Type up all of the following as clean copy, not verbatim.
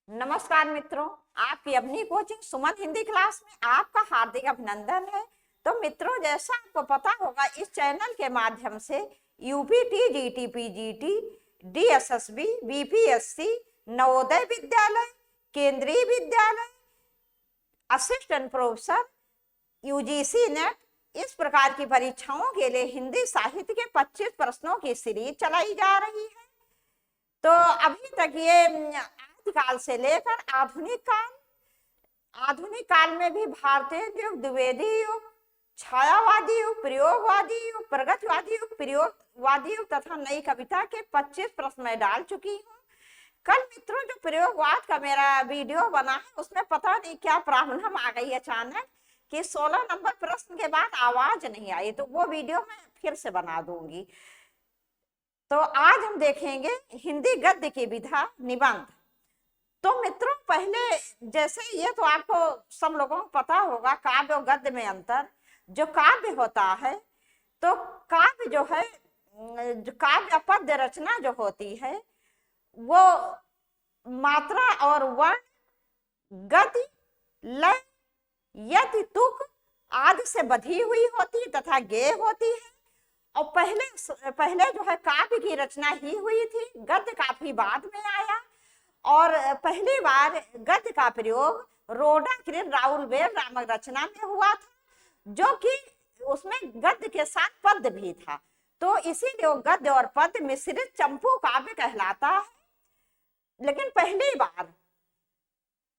नमस्कार मित्रों, आपकी अपनी कोचिंग सुमन हिंदी क्लास में आपका हार्दिक अभिनंदन है। तो मित्रों, जैसा आपको पता होगा, इस चैनल के माध्यम से UPT, GT, PGT, DSSB, BPSC, Navodaya Vidyalaya, केंद्रीय विद्यालय, असिस्टेंट प्रोफेसर, यूजीसी नेट, इस प्रकार की परीक्षाओं के लिए हिंदी साहित्य के 25 प्रश्नों की सीरीज चलाई जा रही है। तो अभी तक ये आदिकाल से लेकर आधुनिक काल में भी भारतीय युग, द्विवेदी युग, छायावादी युग, प्रयोगवादी युग, प्रगतिवादी युग, प्रयोगवादी युग तथा नई कविता के 25 प्रश्न मैं डाल चुकी हूँ। कल मित्रों, जो प्रयोगवाद का मेरा वीडियो बना है उसमें पता नहीं क्या प्रॉब्लम आ गई अचानक कि 16 नंबर प्रश्न के बाद आवाज नहीं आई, तो वो वीडियो मैं फिर से बना दूंगी। तो आज हम देखेंगे हिंदी गद्य की विधा, निबंध। तो मित्रों, पहले जैसे ये तो आपको सब लोगों को पता होगा काव्य और गद्य में अंतर। जो काव्य होता है, तो काव्य जो है, जो काव्य पद्य रचना जो होती है, वो मात्रा और वर्ण, गति, लय, यति, तुक आदि से बधी हुई होती तथा गेय होती है। और पहले जो है काव्य की रचना ही हुई थी, गद्य काफी बाद में आया। और पहली बार गद्य का प्रयोग रोडाकृत राउल वेल नामक रचना में हुआ था, जो कि उसमें गद्य के साथ पद्य भी था। तो इसीलिए गद्य और पद्य मिश्रित चंपू काव्य कहलाता है। लेकिन पहली बार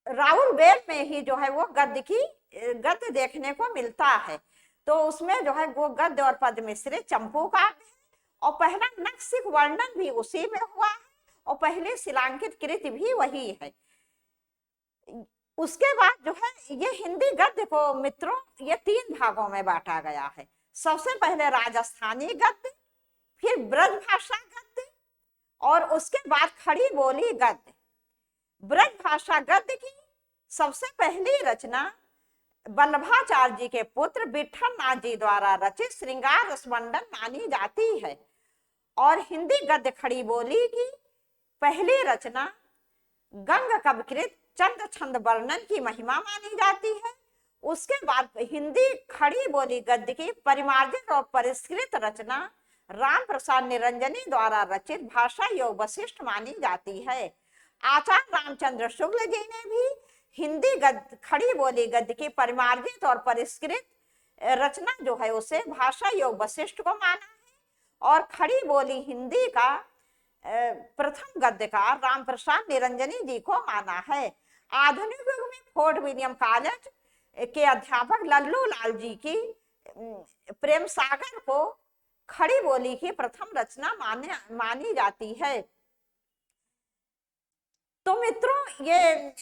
राउल वेल में ही जो है वो गद्य देखने को मिलता है। तो उसमें जो है वो गद्य और पद्य मिश्रित चंपू काव्य है। और पहला नक्सिक वर्णन भी उसी में हुआ है और पहले शिलांकित कृति भी वही है। उसके बाद जो है ये हिंदी गद्य को मित्रों ये 3 भागों में बांटा गया है। सबसे पहले राजस्थानी गद्य, फिर ब्रज भाषा गद्य और उसके बाद खड़ी बोली गद्य। ब्रज भाषा गद्य की सबसे पहली रचना वल्लभाचार्य जी के पुत्र विठल नाथ जी द्वारा रचित श्रृंगार रसमंडल मानी जाती है। और हिंदी गद्य खड़ी बोली की पहली रचना गंग कवकृत चंद्र छंद वर्णन की महिमा मानी जाती है। उसके बाद हिंदी खड़ी बोली गद्य की परिमार्जित और परिष्कृत रचना राम प्रसाद निरंजनी द्वारा रचित भाषा योग वशिष्ठ मानी जाती है। आचार्य रामचंद्र शुक्ल जी ने भी हिंदी गद्य खड़ी बोली गद्य की परिमार्जित और परिष्कृत रचना जो है उसे भाषा योग वशिष्ठ को माना है। और खड़ी बोली हिंदी का प्रथम गद्यकार राम प्रसाद निरंजनी जी को माना है। आधुनिक युग में फोर्ट विलियम कॉलेज के अध्यापक लल्लू लाल जी की प्रेम सागर को खड़ी बोली की प्रथम रचना मानी जाती है। तो मित्रों, ये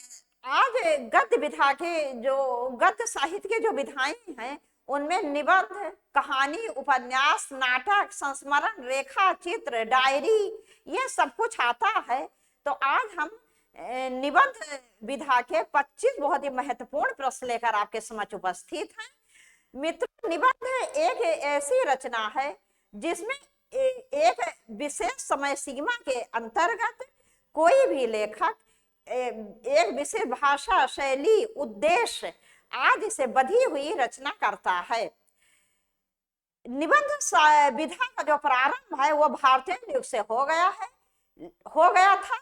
आज गद्य विधा के जो गद्य साहित्य के जो विधाएं हैं उनमें निबंध, कहानी, उपन्यास, नाटक, संस्मरण, रेखा चित्र, डायरी, ये सब कुछ आता है। तो आज हम निबंध विधा के 25 बहुत ही महत्वपूर्ण प्रश्न लेकर आपके समक्ष उपस्थित हैं। मित्र, निबंध एक ऐसी रचना है जिसमें एक विशेष समय सीमा के अंतर्गत कोई भी लेखक एक विशेष भाषा, शैली, उद्देश्य आदि से बधी हुई रचना करता है। निबंध विधा का जो प्रारंभ है वो भारतीय युग से हो गया था,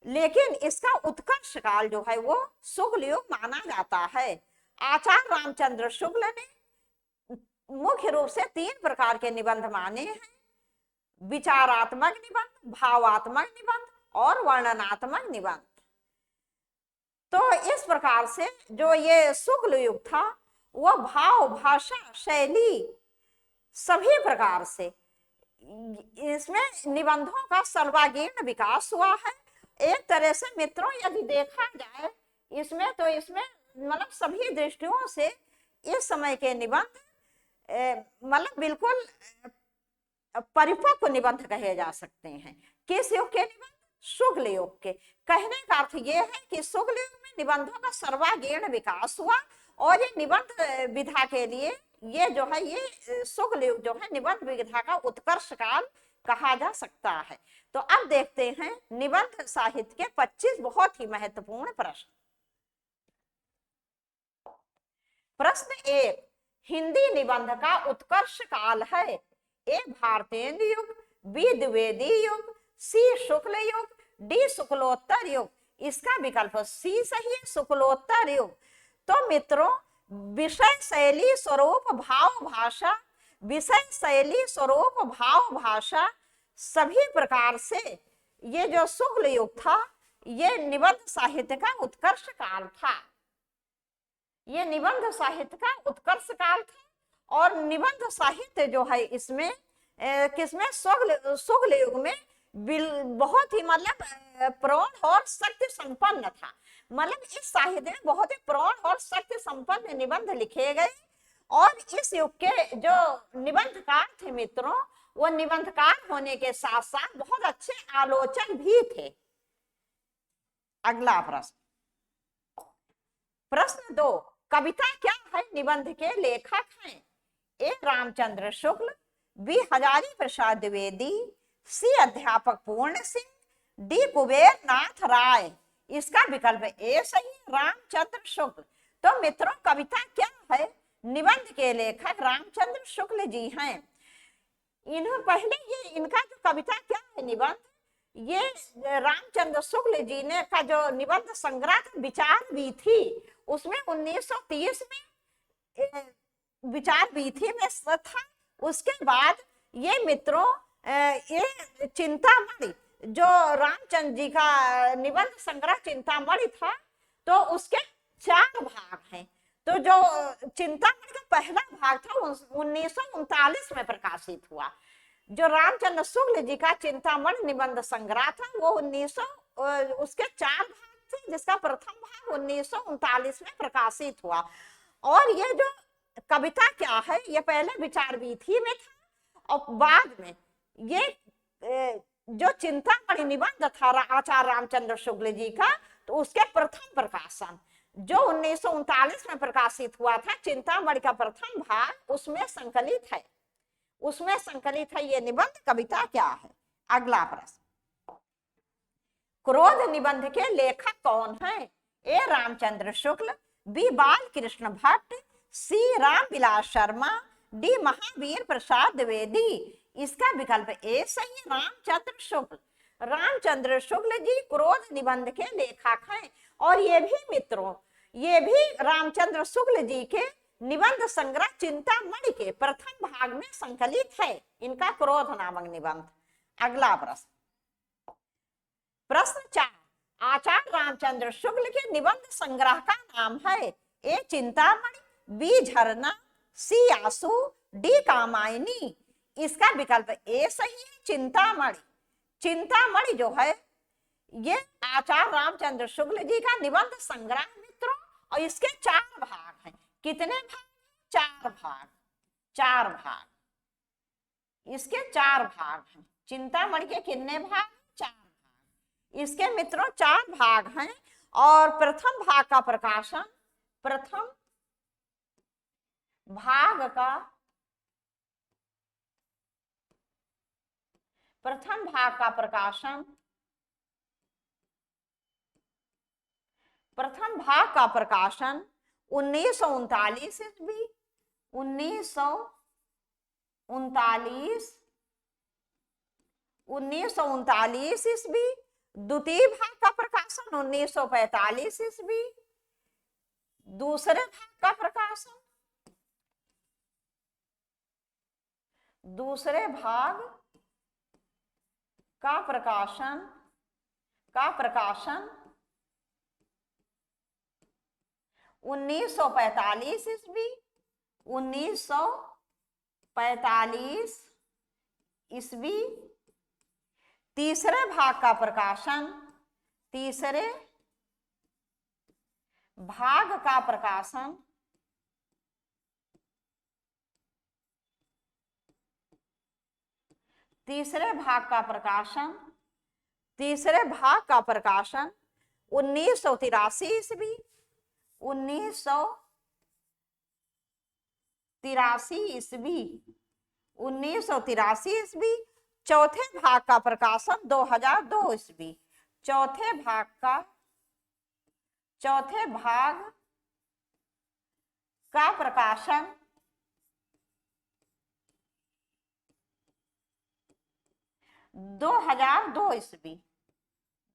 लेकिन इसका उत्कर्ष काल जो है वो शुक्ल युग माना जाता है। आचार्य रामचंद्र शुक्ल ने मुख्य रूप से 3 प्रकार के निबंध माने हैं: विचारात्मक निबंध, भावात्मक निबंध और वर्णनात्मक निबंध। तो इस प्रकार से जो ये शुक्ल युग था वह भाव, भाषा, शैली सभी प्रकार से इसमें निबंधों का सर्वांगीण विकास हुआ है। एक तरह से मित्रों यदि देखा जाए इसमें मतलब सभी दृष्टियों से इस समय के निबंध मतलब बिल्कुल परिपक्व निबंध कहे जा सकते हैं। किस युग के निबंध? शुक्ल युग के। कहने का अर्थ यह है कि शुक्ल युग में निबंधों का सर्वांगीण विकास हुआ और ये निबंध विधा के लिए ये जो है ये शुक्ल युग जो है निबंध विधा का उत्कर्ष काल कहा जा सकता है। तो अब देखते हैं निबंध साहित्य के 25 बहुत ही महत्वपूर्ण प्रश्न। प्रश्न 1, हिंदी निबंध का उत्कर्ष काल है? ए भारतेंदु युग, बी द्विवेदी युग, सी शुक्ल युग, डी शुक्लोत्तर युग। इसका विकल्प सी सही है, शुक्लोत्तर युग। तो मित्रों, विषय शैली स्वरूप भाव भाषा, विषय शैली स्वरूप भाव भाषा सभी प्रकार से ये जो शुक्ल युग था, ये निबंध साहित्य का उत्कर्ष काल था। ये निबंध साहित्य का उत्कर्ष काल था। और निबंध साहित्य जो है इसमें किसमें, शुक्ल युग में बहुत ही मतलब प्रौढ़ और शक्ति संपन्न था। मतलब इस साहित्य में बहुत ही प्रौढ़ और शक्ति संपन्न निबंध लिखे गए। और इस युग के जो निबंधकार थे मित्रों, वो निबंधकार होने के साथ साथ बहुत अच्छे आलोचक भी थे। अगला प्रश्न, प्रश्न 2, कविता क्या है निबंध के लेखक हैं? ए रामचंद्र शुक्ल, बी हजारी प्रसाद द्विवेदी, सी अध्यापक पूर्ण सिंह, डी कुबेर नाथ राय। इसका विकल्प ए सही, रामचंद्र शुक्ल। तो मित्रों, कविता क्या है निबंध के लेखक रामचंद्र शुक्ल जी हैं। इन्होंने पहले ये इनका जो कविता क्या है निबंध, ये रामचंद्र शुक्ल जी ने का जो निबंध संग्रह विचार भी थी, उसमें 1930 में विचार वीथी में था। उसके बाद ये मित्रों ये चिंतामणि, जो रामचंद्र जी का निबंध संग्रह चिंतामणि था, तो उसके 4 भाग हैं। तो जो चिंतामणि का पहला भाग था 1939 में प्रकाशित हुआ। जो रामचंद्र शुक्ल जी का चिंतामणि निबंध संग्रह था वो उसके 4 भाग थे, जिसका प्रथम भाग 1939 में प्रकाशित हुआ। और ये जो कविता क्या है, ये पहले विचार वीथी में था और बाद में ये जो चिंतामणि निबंध था आचार्य रामचंद्र शुक्ल जी का, तो उसके प्रथम प्रकाशन जो 1939 में प्रकाशित हुआ था, चिंतामणि का प्रथम भाग उसमें संकलित है ये निबंध कविता क्या है। अगला प्रश्न, क्रोध निबंध के लेखक कौन है? ए रामचंद्र शुक्ल, बी बाल कृष्ण भट्ट, सी रामविलास शर्मा, डी महावीर प्रसाद द्विवेदी। इसका विकल्प ए सही, रामचंद्र शुक्ल। रामचंद्र शुक्ल जी क्रोध निबंध के लेखक हैं। और ये भी मित्रों, ये भी रामचंद्र शुक्ल जी के निबंध संग्रह चिंतामणि के प्रथम भाग में संकलित है इनका क्रोध नामक निबंध। अगला प्रश्न, प्रश्न 4, आचार्य रामचंद्र शुक्ल के निबंध संग्रह का नाम है? ए चिंतामणि, बी झरना, सी आंसू, डी कामायनी। इसका विकल्प ए सही है, चिंतामणि। चिंतामणि जो है ये आचार्य रामचंद्र शुक्ल जी का निबंध संग्रह मित्रों, और इसके 4 भाग हैं। कितने भाग? 4 भाग। 4 भाग, इसके 4 भाग हैं। चिंतामणि के कितने भाग? 4 भाग। इसके मित्रों 4 भाग हैं। और प्रथम भाग का प्रकाशन, प्रथम भाग का प्रकाशन 1939 ईस्वी, 1939 ईस्वी। द्वितीय भाग का प्रकाशन 1945 ईस्वी। दूसरे भाग का प्रकाशन, दूसरे भाग का प्रकाशन 1945 ईस्वी, 1945 ईस्वी। तीसरे भाग का प्रकाशन, तीसरे भाग का प्रकाशन 1983 ईस्वी, 1983 ईस्वी। चौथे भाग का प्रकाशन 2002 ईस्वी। चौथे भाग का प्रकाशन 2002 ईस्वी।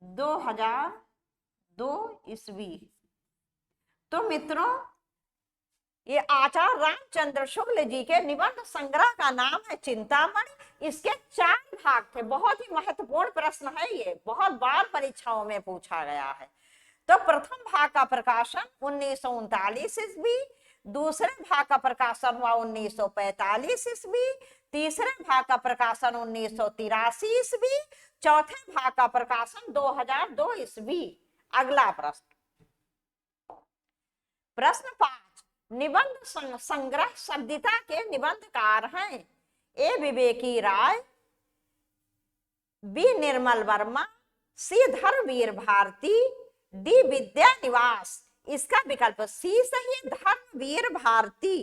2002 ईस्वी। तो मित्रों, ये आचार्य रामचंद्र शुक्ल जी के निबंध संग्रह का नाम है चिंतामणि। इसके 4 भाग थे। बहुत ही महत्वपूर्ण प्रश्न है ये, बहुत बार परीक्षाओं में पूछा गया है। तो प्रथम भाग का प्रकाशन 1939 ईस्वी, दूसरे भाग का प्रकाशन हुआ 1945 ईस्वी, तीसरे भाग का प्रकाशन 1983 ईस्वी, चौथे भाग का प्रकाशन 2002 ईस्वी। अगला प्रश्न 5, निबंध संग्रह शब्दिता के निबंधकार हैं ए विवेकी राय, बी निर्मल वर्मा, सी धर्मवीर भारती, डी विद्या निवास। इसका विकल्प सी सही है, धर्मवीर भारती।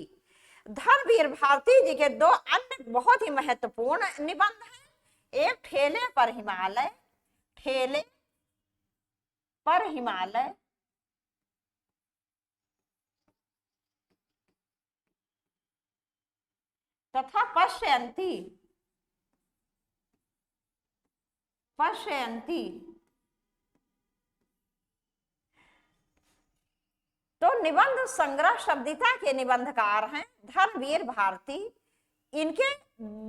धर्मवीर भारती जी के 2 अन्य बहुत ही महत्वपूर्ण निबंध हैं। एक ठेले पर हिमालय, ठेले पर हिमालय, तथा पश्यन्ती। तो निबंध संग्रह शब्दिता के निबंधकार हैं धर्मवीर भारती। इनके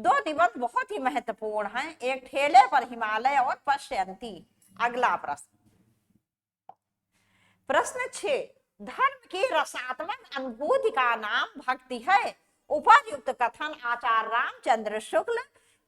2 निबंध बहुत ही महत्वपूर्ण हैं, एक ठेले पर हिमालय और पश्यन्ती। अगला प्रश्न 6, धर्म की रसात्मक अनुभूति का नाम भक्ति है। उपर्युक्त कथन आचार्य रामचंद्र शुक्ल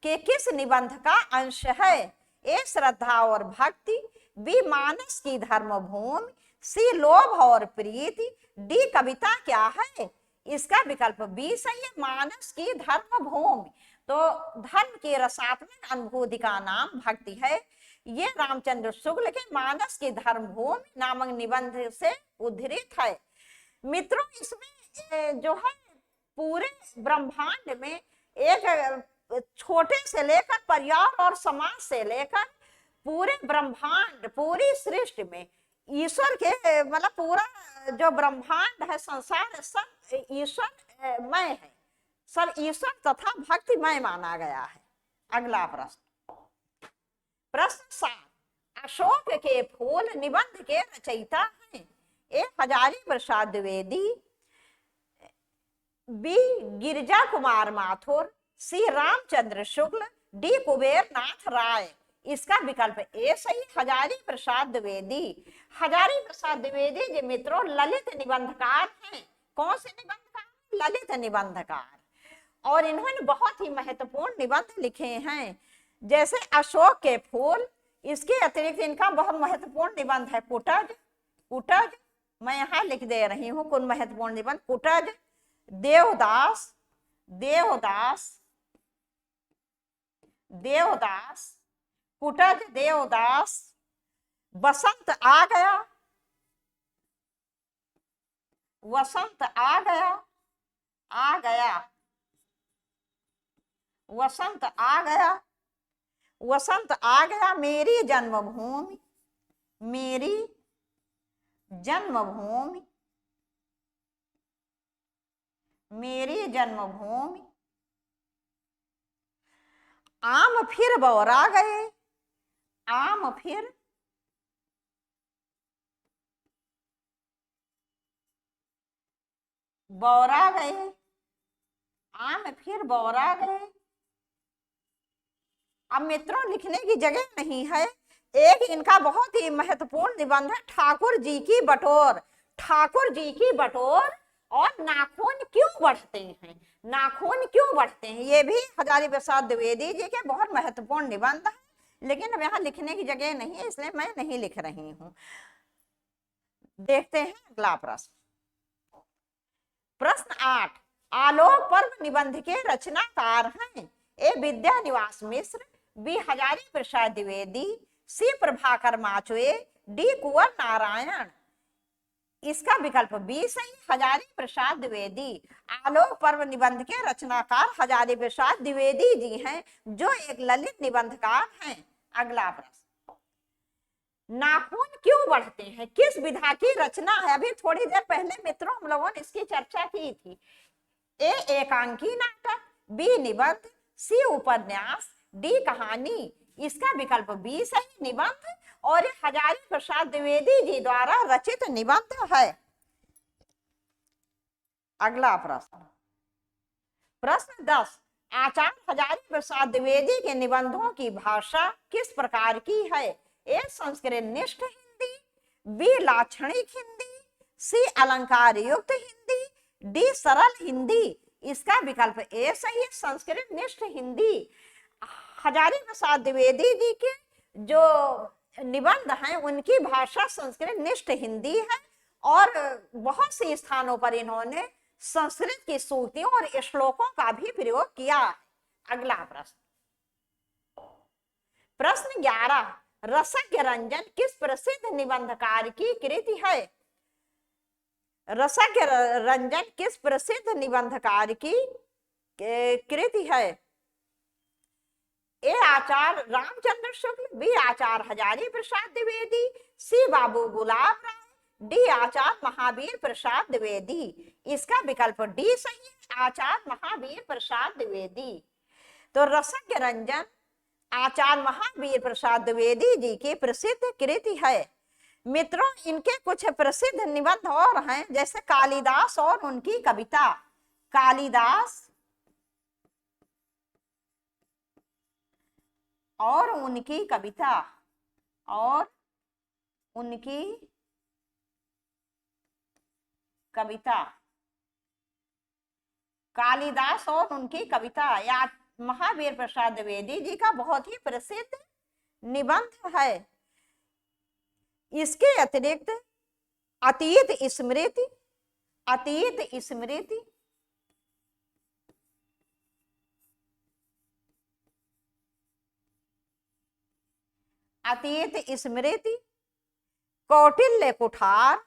के किस निबंध का अंश है? ए श्रद्धा और भक्ति, बी मानस की धर्म भूमि, सी लोभ और प्रीति, डी कविता क्या है? इसका विकल्प बी सही है, मानस की धर्म भूमि। तो धर्म की रसात्मक अनुभूति का नाम भक्ति है। ये रामचंद्र शुक्ल के मानस की धर्म भूमि नामक निबंध से उद्धृत है। मित्रों, इसमें जो है पूरे ब्रह्मांड में एक छोटे से लेकर पर्यावरण और समाज से लेकर पूरे ब्रह्मांड, पूरी सृष्टि में ईश्वर के मतलब पूरा जो ब्रह्मांड है, संसार, सब ईश्वरमय है, सब ईश्वर तथा भक्तिमय माना गया है। अगला प्रश्न 7, अशोक के फूल निबंध के रचयिता हैं ए हजारी प्रसाद द्विवेदी, बी गिरिजा कुमार माथुर, सी रामचंद्र शुक्ल, डी कुबेर नाथ राय। इसका विकल्प ए सही, हजारी प्रसाद द्विवेदी। हजारी प्रसाद द्विवेदी जी मित्रों ललित निबंधकार हैं। कौन से निबंधकार? ललित निबंधकार। और इन्होंने बहुत ही महत्वपूर्ण निबंध लिखे हैं, जैसे अशोक के फूल। इसके अतिरिक्त इनका बहुत महत्वपूर्ण निबंध है कुटज। मैं यहाँ लिख दे रही हूँ कुछ महत्वपूर्ण निबंध। कुटज, देवदास, कुटज, देवदास, बसंत आ गया, वसंत आ गया, वसंत आ गया, वसंत आ गया, मेरी जन्मभूमि, मेरी जन्मभूमि, मेरी जन्मभूमि, आम फिर बौरा गए, आम फिर बौरा गए, आम फिर बौरा गए। अब मित्रों लिखने की जगह नहीं है। एक इनका बहुत ही महत्वपूर्ण निबंध है ठाकुर जी की बटोर। ठाकुर जी की बटोर और नाखून क्यों बढ़ते हैं, नाखून क्यों बढ़ते हैं, ये भी हजारी प्रसाद द्विवेदी जी के बहुत महत्वपूर्ण निबंध है, लेकिन अब यहाँ लिखने की जगह नहीं है, इसलिए मैं नहीं लिख रही हूँ। देखते हैं अगला प्रश्न 8, आलोक पर्व निबंध के रचनाकार हैं ए विद्या निवास मिश्र, बी हजारी प्रसाद द्विवेदी, सी प्रभाकर माचुए, डी कुंवर नारायण। इसका विकल्प बी सही, हजारी प्रसाद द्विवेदी। आलोक पर्व निबंध के रचनाकार हजारी प्रसाद द्विवेदी जी हैं, जो एक ललित निबंधकार हैं। अगला प्रश्न, नाखून क्यों बढ़ते हैं किस विधा की रचना है? अभी थोड़ी देर पहले मित्रों हम लोगों ने इसकी चर्चा की थी। ए एकांकी नाटक, बी निबंध, सी उपन्यास, डी कहानी। इसका विकल्प बी सही, निबंध, और हजारी प्रसाद द्विवेदी जी द्वारा रचित निबंध है। अगला प्रश्न, प्रश्न 10, आचार्य हजारी प्रसाद द्विवेदी के निबंधों की भाषा किस प्रकार की है? ए संस्कृत निष्ठ हिंदी, बी लाक्षणिक हिंदी, सी अलंकार युक्त हिंदी, डी सरल हिंदी। इसका विकल्प ए सही, संस्कृत निष्ठ हिंदी। हजारी प्रसाद द्विवेदी जी के जो निबंध हैं उनकी भाषा संस्कृत निष्ठ हिंदी है, और बहुत से स्थानों पर इन्होंने संस्कृत की सूक्तियों और श्लोकों का भी प्रयोग किया। अगला प्रश्न, प्रश्न 11, रसज्ञ रंजन किस प्रसिद्ध निबंधकार की कृति है? रसज्ञ रंजन किस प्रसिद्ध निबंधकार की कृति है? ए आचार्य रामचंद्र शुक्ल, बी आचार्य हजारी प्रसाद द्विवेदी, सी बाबू गुलाब राय, डी आचार्य महावीर प्रसाद द्विवेदी। इसका विकल्प डी सही, आचार्य महावीर प्रसाद द्विवेदी। तो रसज्ञ रंजन आचार्य महावीर प्रसाद द्विवेदी जी की प्रसिद्ध कृति है। मित्रों, इनके कुछ प्रसिद्ध निबंध और हैं, जैसे कालिदास और उनकी कविता। कालिदास और उनकी कविता, और उनकी कविता, कालिदास और उनकी कविता या महावीर प्रसाद द्विवेदी जी का बहुत ही प्रसिद्ध निबंध है। इसके अतिरिक्त अतीत स्मृति, अतीत स्मृति, अतीत स्मृति, कौटिल्य कुठार,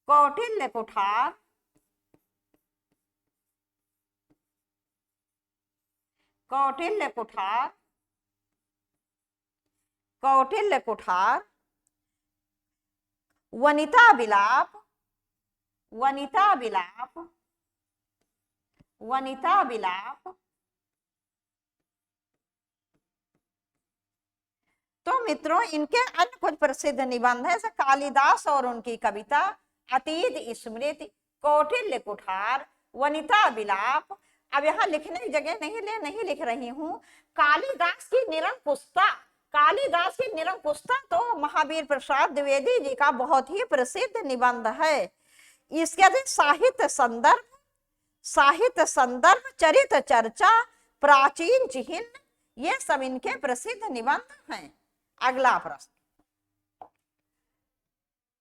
कौटिल्य कुठार, कौटिल्य कुठार, कौटिल्य कुठार, वनिता विलाप, वनिता विलाप, वनिता विलाप। तो मित्रों, इनके अन्य कुछ प्रसिद्ध निबंध है, जैसे कालिदास और उनकी कविता, अतीत स्मृति, कौटिल्य कुठार, वनिता विलाप। अब यहाँ लिखने की जगह नहीं लिख रही हूँ। कालिदास की निरंकुशता, कालिदास की निरंकुशता तो महावीर प्रसाद द्विवेदी जी का बहुत ही प्रसिद्ध निबंध है। इसके अतिरिक्त साहित्य संदर्भ, साहित्य संदर्भ, चरित्र चर्चा, प्राचीन चिन्ह, ये सब इनके प्रसिद्ध निबंध हैं। अगला प्रश्न,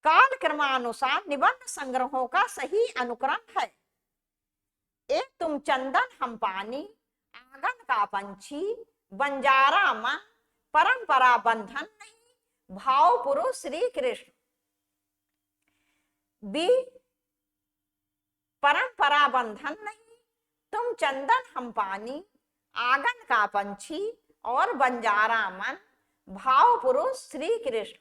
काल क्रमानुसार निबंध संग्रहों का सही अनुक्रम है। एक तुम चंदन हम पानी, आंगन का पंछी, बंजारा मन, परंपरा बंधन नहीं, भाव पुरुष श्री कृष्ण। बी परंपरा बंधन नहीं, तुम चंदन हम पानी, आंगन का पंछी और बंजारा मन, भाव पुरुष श्री कृष्ण।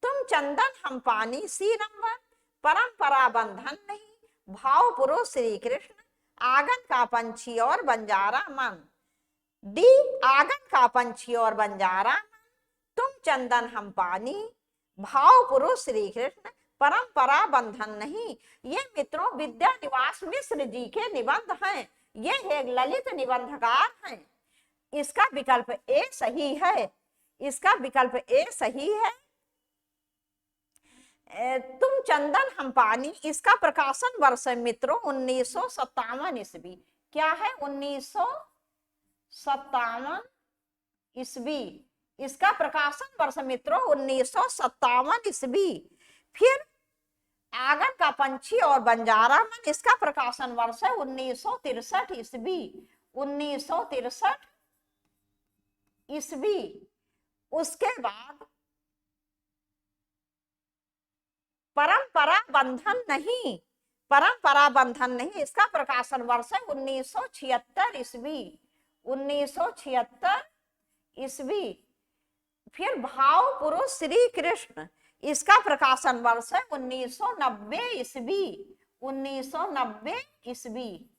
तुम चंदन हम पानी सी नंबर, परंपरा बंधन नहीं, भाव पुरुष श्री कृष्ण, आंगन का पंछी और बंजारा मन। डी आंगन का पंछी और बंजारा मन, तुम चंदन हम पानी, भाव पुरुष श्री कृष्ण, परंपरा बंधन नहीं। ये मित्रों विद्यानिवास मिश्र जी के निबंध हैं। ये एक ललित निबंधकार हैं। इसका विकल्प ए सही है, इसका विकल्प ए सही है। तुम चंदन हम पानी, इसका प्रकाशन वर्ष है मित्रों 1957 ईस्वी। क्या है? 1957 ईस्वी। इसका प्रकाशन वर्ष मित्रों 1957 ईस्वी। फिर आंगन का पंछी और बंजारा मन, इसका प्रकाशन वर्ष है 1963 ईस्वी। 1963 ईस्वी। उसके बाद परंपरा बंधन नहीं, परंपरा बंधन नहीं। इसका प्रकाशन वर्ष है 1976 ईस्वी, 1976 ईस्वी। फिर भाव पुरुष श्री कृष्ण, इसका प्रकाशन वर्ष है 1990 ईस्वी, 1990 ईस्वी।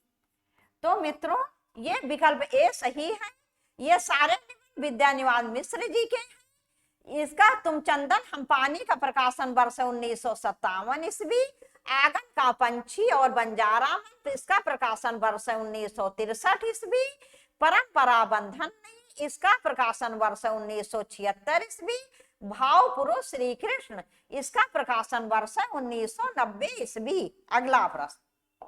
तो मित्रों ये विकल्प ए सही है। ये सारे विद्यानिवास मिश्र जी के हैं। इसका तुम चंदन हम पानी का प्रकाशन वर्ष 1957 ईस्वी। आंगन का पंछी और बंजारा में, तो इसका प्रकाशन वर्ष 1963 ईस्वी। परंपरा बंधन नहीं, इसका प्रकाशन वर्ष 1976 ईस्वी। भाव पुरुष श्री कृष्ण, इसका प्रकाशन वर्ष 1990 ईस्वी। अगला प्रश्न,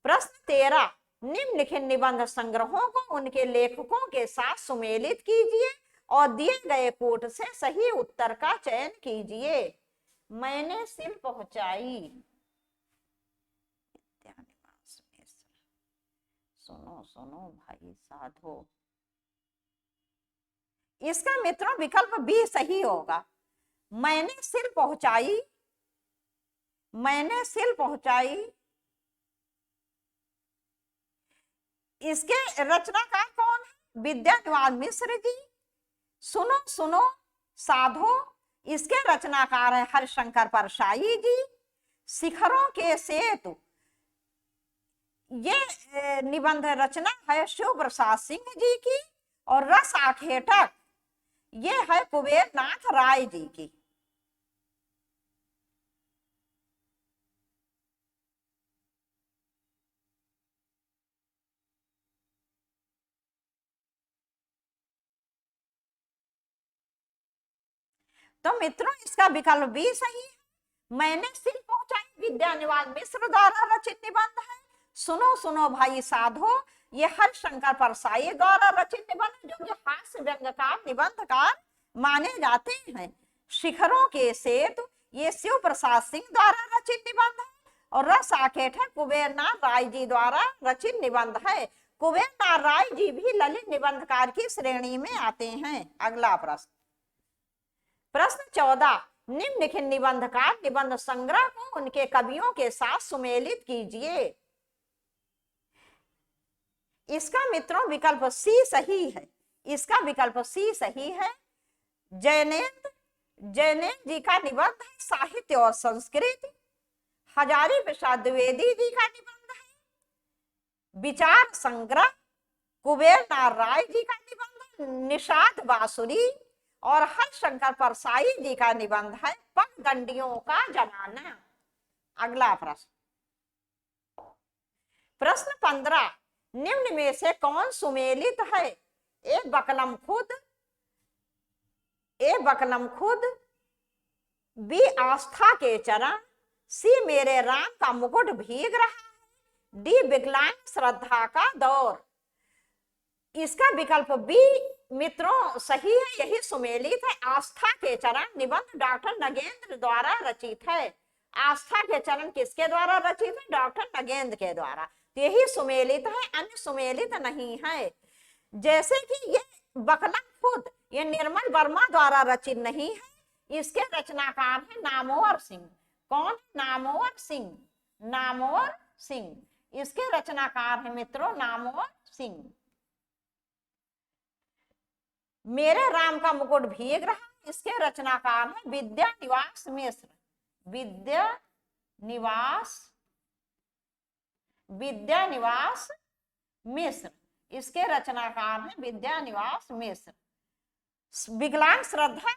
प्रश्न 13, निम्नलिखित निबंध संग्रहों को उनके लेखकों के साथ सुमेलित कीजिए और दिए गए कोट से सही उत्तर का चयन कीजिए। मैंने सिल पहुंचाई, सुनो सुनो भाई साधो। इसका मित्रों विकल्प बी सही होगा। मैंने सिल पहुंचाई, मैंने सिल पहुंचाई। इसके रचनाकार कौन है? विद्यानिवास मिश्र जी। सुनो सुनो साधो, इसके रचनाकार है हरिशंकर परसाई जी। शिखरों के सेतु, ये निबंध रचना है शिव प्रसाद सिंह जी की। और रस आखेटक, ये है कुबेर नाथ राय जी की। तो मित्रों इसका विकल्प भी सही है। मैंने सिल पहुंचाई विद्यानिवास मिश्र द्वारा रचित निबंध है। सुनो सुनो भाई साधो, ये हरिशंकर परसाई द्वारा रचित निबंध, जो कि हास्य व्यंग्यकार निबंधकार माने जाते हैं। शिखरों के सेतु, ये शिव प्रसाद सिंह द्वारा रचित निबंध है। और रस आखेटक कुबेरनाथ राय जी द्वारा रचित निबंध है। कुबेरनाथ राय जी भी ललित निबंधकार की श्रेणी में आते हैं। अगला प्रश्न, प्रश्न 14, निम्नलिखित निबंधकार निबंध संग्रह को उनके कवियों के साथ सुमेलित कीजिए। इसका मित्रों विकल्प सी सही है। इसका विकल्प सी सही है। जैनेन्द्र, जैनेन्द्र जी का निबंध है साहित्य और संस्कृति। हजारी प्रसाद द्विवेदी जी का निबंध है विचार संग्रह। कुबेरनाथ राय जी का निबंध निषाद बांसुरी। और हरिशंकर परसाई जी का निबंध है पगडंडियों का जमाना। अगला प्रश्न, प्रश्न 15, निम्न में से कौन सुमेलित है? ए बकलम खुद, ए बकलम खुद, बी आस्था के चरण, सी मेरे राम का मुकुट भीग रहा है, डी विकलांग श्रद्धा का दौर। इसका विकल्प बी मित्रों सही है, यही सुमेलित है। आस्था के चरण निबंध डॉक्टर नगेंद्र द्वारा रचित है। आस्था के चरण किसके द्वारा रचित है? डॉक्टर नगेंद्र के द्वारा। यही सुमेलित है, अन्य सुमेलित नहीं है। जैसे कि ये बकलम खुद, ये निर्मल वर्मा द्वारा रचित नहीं है। इसके रचनाकार है नामवर सिंह। कौन? नामवर सिंह, नामवर सिंह। इसके रचनाकार है मित्रों नामवर सिंह। मेरे राम का मुकुट भीग रहा, इसके रचनाकार है विद्यानिवास मिश्र। विद्यानिवास, विद्यानिवास मिश्र, इसके रचनाकार है विद्यानिवास मिश्र। विकलांग श्रद्धा,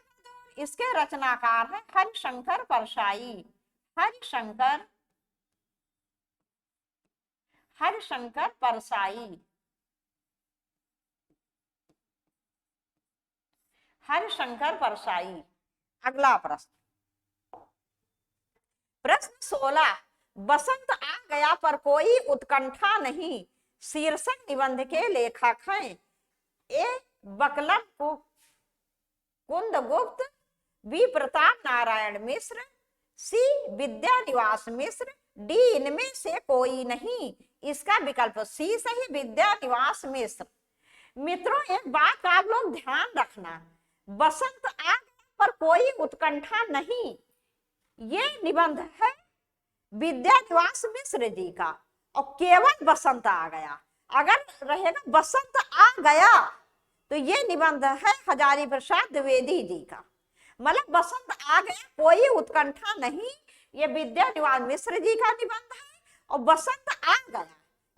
इसके रचनाकार है हरिशंकर परसाई। हरिशंकर, हरिशंकर परसाई, हरिशंकर परसाई। अगला प्रश्न, प्रश्न 16, बसंत आ गया पर कोई उत्कंठा नहीं, शीर्षक निबंध के लेखक हैं। ए बकलम कुंदगुप्त, बी प्रताप नारायण मिश्र, सी विद्यानिवास मिश्र, डी इनमें से कोई नहीं। इसका विकल्प सी सही, विद्यानिवास मिश्र। मित्रों एक बात का आप लोग ध्यान रखना, बसंत आ गया पर कोई उत्कंठा नहीं, ये निबंध है विद्यानिवास मिश्र जी का। और केवल बसंत आ गया, अगर रहेगा बसंत आ गया तो ये निबंध है हजारी प्रसाद द्विवेदी जी का। मतलब बसंत आ गया, कोई उत्कंठा नहीं, ये विद्यानिवास मिश्र जी का निबंध है। और बसंत आ गया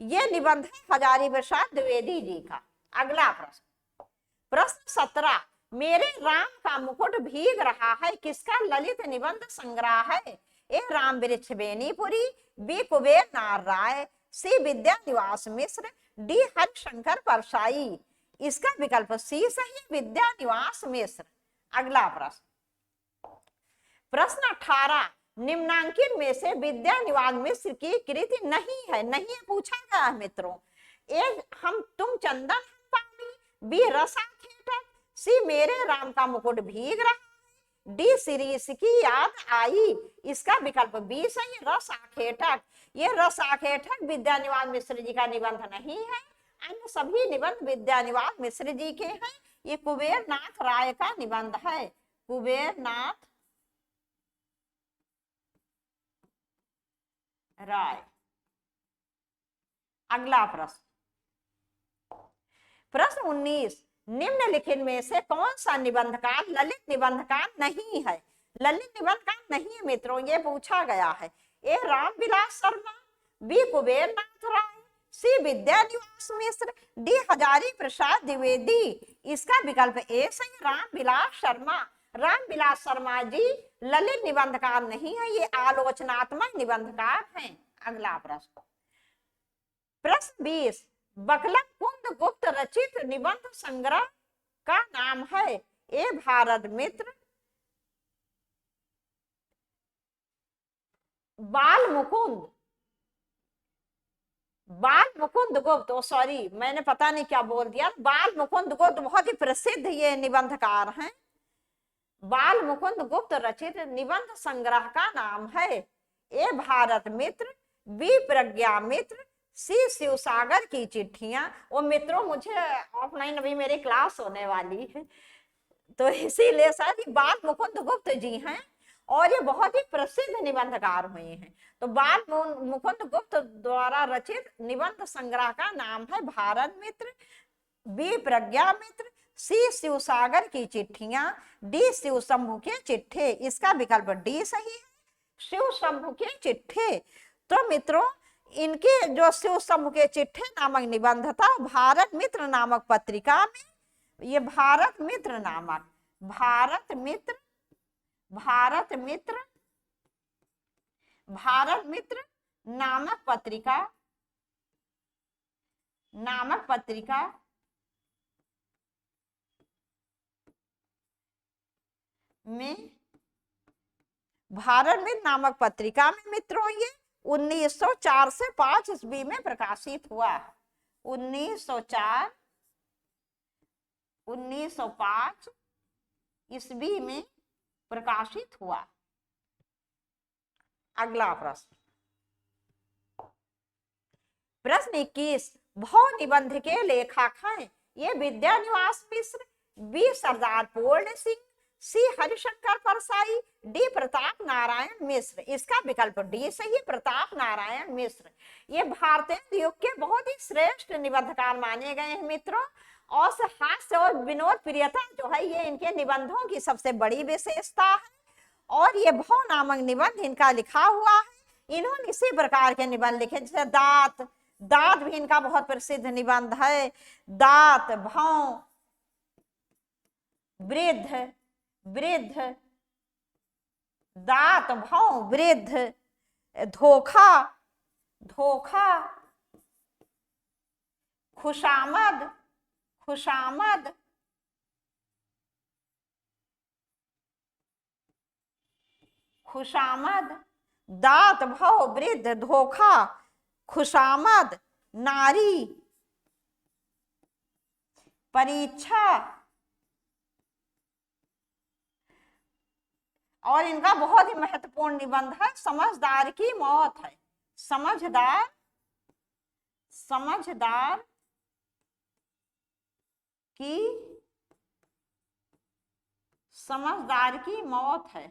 ये निबंध है हजारी प्रसाद द्विवेदी जी का। अगला प्रश्न, प्रश्न 17, मेरे राम का मुकुट भीग रहा है किसका ललित निबंध संग्रह है? ए राम वृक्ष बेनीपुरी, बी कुबेर नार राय, सी विद्यानिवास मिश्र, डी हरिशंकर परसाई। इसका विकल्प सी सही, विद्यानिवास मिश्र। अगला प्रश्न, प्रश्न 18, निम्नांकित में से विद्यानिवास मिश्र की कृति नहीं है, नहीं पूछा गया है मित्रों। ए हम तुम चंदन पानी, बी रसा खेटक, सी मेरे राम का मुकुट भीग रहा, डी शिरीष की याद आई। इसका विकल्प बी सही, रस आखेटक। ये रस आखेटक विद्यानिवास मिश्र जी का निबंध नहीं है, अन्य सभी निबंध विद्यानिवास मिश्र जी के हैं। ये कुबेर नाथ राय का निबंध है, कुबेर नाथ राय। अगला प्रश्न, प्रश्न 19, निम्नलिखित में से कौन सा निबंधकार ललित निबंधकार नहीं है? ललित निबंधकार नहीं है मित्रों, ये पूछा गया है। ए रामविलास शर्मा, बी कुबेर नाथ राय, सी विद्यानिवास मिश्र, डी हजारी प्रसाद द्विवेदी। इसका विकल्प ए सही, रामविलास शर्मा। रामविलास शर्मा जी ललित निबंधकार नहीं है, ये आलोचनात्मक निबंधकार हैं। अगला प्रश्न, प्रश्न 20, बकलम कुंद गुप्त रचित निबंध संग्रह का नाम है? ए भारत मित्र, बाल मुकुंद, बाल मुकुंद गुप्त, सॉरी मैंने पता नहीं क्या बोल दिया, बाल मुकुंद गुप्त बहुत ही प्रसिद्ध ये निबंधकार हैं। बाल मुकुंद गुप्त रचित निबंध संग्रह का नाम है? ए भारत मित्र, बी प्रज्ञा मित्र, सी शिवसागर की चिट्ठियां। वो मित्रों मुझे ऑफलाइन अभी मेरी क्लास होने वाली है, तो इसीलिए सर बाल मुकुंद गुप्त जी हैं और ये बहुत ही प्रसिद्ध निबंधकार हुए हैं। तो बाल मुकुंद गुप्त द्वारा रचित निबंध संग्रह का नाम है भारत मित्र, बी प्रज्ञा मित्र, सी शिवसागर की चिट्ठियां, डी शिव शंभु के चिट्ठे। इसका विकल्प डी सही है, शिव शंभु के चिट्ठे। तो मित्रों इनके जो शिव शंभु के चिट्ठे नामक निबंध था भारत मित्र नामक पत्रिका में, ये भारत मित्र नामक, भारत मित्र, भारत मित्र, भारत मित्र नामक पत्रिका, नामक पत्रिका में, भारत मित्र नामक पत्रिका में मित्रों ये 1904 से 5 ईस्वी में प्रकाशित हुआ। 1904 1905 ईस्वी में प्रकाशित हुआ। अगला प्रश्न, प्रश्न 21, भव निबंध के लेखक हैं? ये विद्यानिवास मिश्र, बी सरदार पूर्ण सिंह, सी हरिशंकर परसाई, डी प्रताप नारायण मिश्र। इसका विकल्प डी सही, प्रताप नारायण मिश्र। ये भारतीय युग के बहुत ही श्रेष्ठ निबंधकार माने गए हैं मित्रों। और हास्य और विनोद प्रियता जो है ये इनके निबंधों की सबसे बड़ी विशेषता है। और ये भव नामक निबंध इनका लिखा हुआ है। इन्होंने इसी प्रकार के निबंध लिखे जैसे दात, दात भी इनका बहुत प्रसिद्ध निबंध है। दात, भव, वृद्ध, वृद्ध, दात, भव, वृद्ध, धोखा, धोखा, खुशामद, खुशामद, खुशामद, दात, भव, वृद्ध, धोखा, खुशामद, नारी, परीक्षा। और इनका बहुत ही महत्वपूर्ण निबंध है समझदार की मौत है। समझदार, समझदार की, समझदार की मौत है।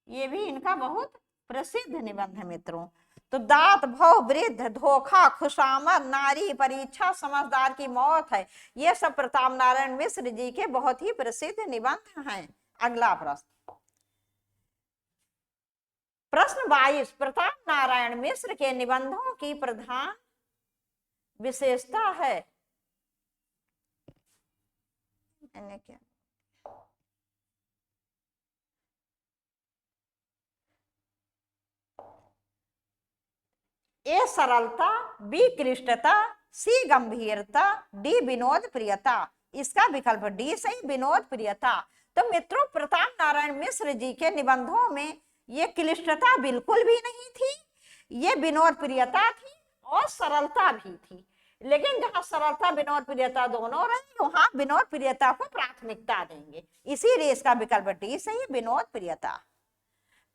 ये भी इनका बहुत प्रसिद्ध निबंध है मित्रों। तो दात भव वृद्ध धोखा खुशामद नारी परीक्षा समझदार की मौत है, ये सब प्रताप नारायण मिश्र जी के बहुत ही प्रसिद्ध निबंध हैं। अगला प्रश्न, प्रश्न 22, प्रताप नारायण मिश्र के निबंधों की प्रधान विशेषता है। मैंने क्या ए सरलता, बी क्लिष्टता, सी गंभीरता, डी विनोद प्रियता। इसका विकल्प डी सही, विनोद प्रियता। तो मित्रों प्रताप नारायण मिश्र जी के निबंधों में ये क्लिष्टता बिल्कुल भी नहीं थी, ये विनोद प्रियता थी और सरलता भी थी। लेकिन जहां सरलता विनोद प्रियता दोनों रहे, वहां विनोद प्रियता को प्राथमिकता देंगे, इसीलिए इसका विकल्प डी सही, विनोद प्रियता।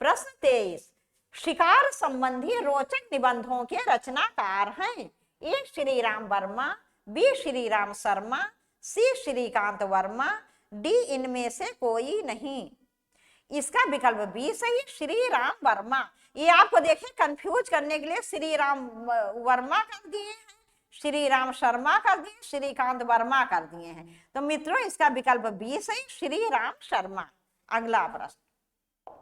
प्रश्न 23, शिकार संबंधी रोचक निबंधों के रचनाकार हैं। ए श्री राम वर्मा, बी श्री राम शर्मा, सी श्रीकांत वर्मा, डी इनमें से कोई नहीं। इसका विकल्प बी सही, श्री राम वर्मा। ये आपको देखिए कंफ्यूज करने के लिए श्री राम वर्मा कर दिए हैं, श्री राम शर्मा कर दिए, श्रीकांत वर्मा कर दिए हैं। तो मित्रों इसका विकल्प बी सही, श्री राम शर्मा। अगला प्रश्न,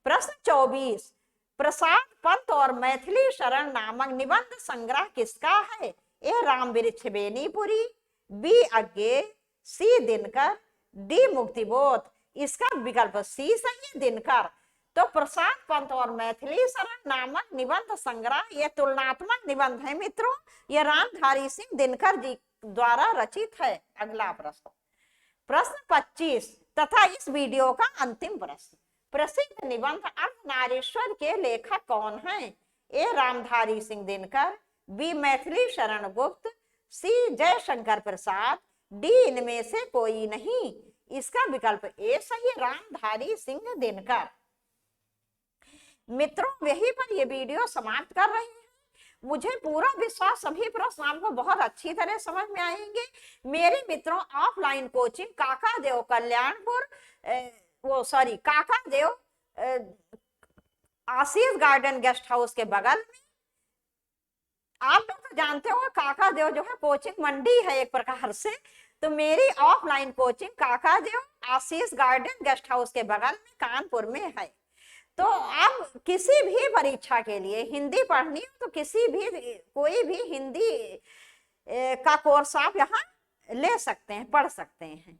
प्रश्न 24, प्रसाद पंत और मैथिली शरण नामक निबंध संग्रह किसका है। ए राम वृक्ष बेनीपुरी, बी अज्ञे, सी दिनकर, डी मुक्तिबोध। इसका विकल्प सी सही, दिनकर। तो प्रसाद पंत और मैथिली शरण नामक निबंध संग्रह ये तुलनात्मक निबंध है मित्रों, ये रामधारी सिंह दिनकर जी द्वारा रचित है। अगला प्रश्न, प्रश्न 25 तथा इस वीडियो का अंतिम प्रश्न, प्रसिद्ध निबंध अर्धनारीश्वर के लेखक कौन हैं। ए रामधारी सिंह दिनकर, बी मैथिली शरण गुप्त, सी जयशंकर प्रसाद, डी इनमें से कोई नहीं। इसका विकल्प ए सही, रामधारी सिंह दिनकर। मित्रों यहीं पर ये वीडियो समाप्त कर रहे हैं। मुझे पूरा विश्वास सभी प्रश्न आपको बहुत अच्छी तरह समझ में आएंगे। मेरे मित्रों ऑफलाइन कोचिंग काका देव कल्याणपुर काका देव आशीष गार्डन गेस्ट हाउस के बगल में, आप लोग तो जानते हो काका देव जो है कोचिंग मंडी है एक प्रकार से। तो मेरी ऑफलाइन कोचिंग काका देव आशीष गार्डन गेस्ट हाउस के बगल में कानपुर में है। तो आप किसी भी परीक्षा के लिए हिंदी पढ़नी हो तो कोई भी हिंदी का कोर्स आप यहाँ ले सकते हैं, पढ़ सकते हैं।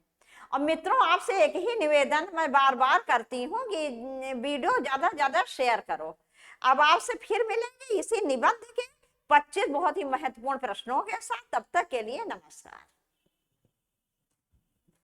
और मित्रों आपसे एक ही निवेदन मैं बार बार करती हूँ कि वीडियो ज्यादा से ज्यादा शेयर करो। अब आपसे फिर मिलेंगे इसी निबंध के 25 बहुत ही महत्वपूर्ण प्रश्नों के साथ। तब तक के लिए नमस्कार।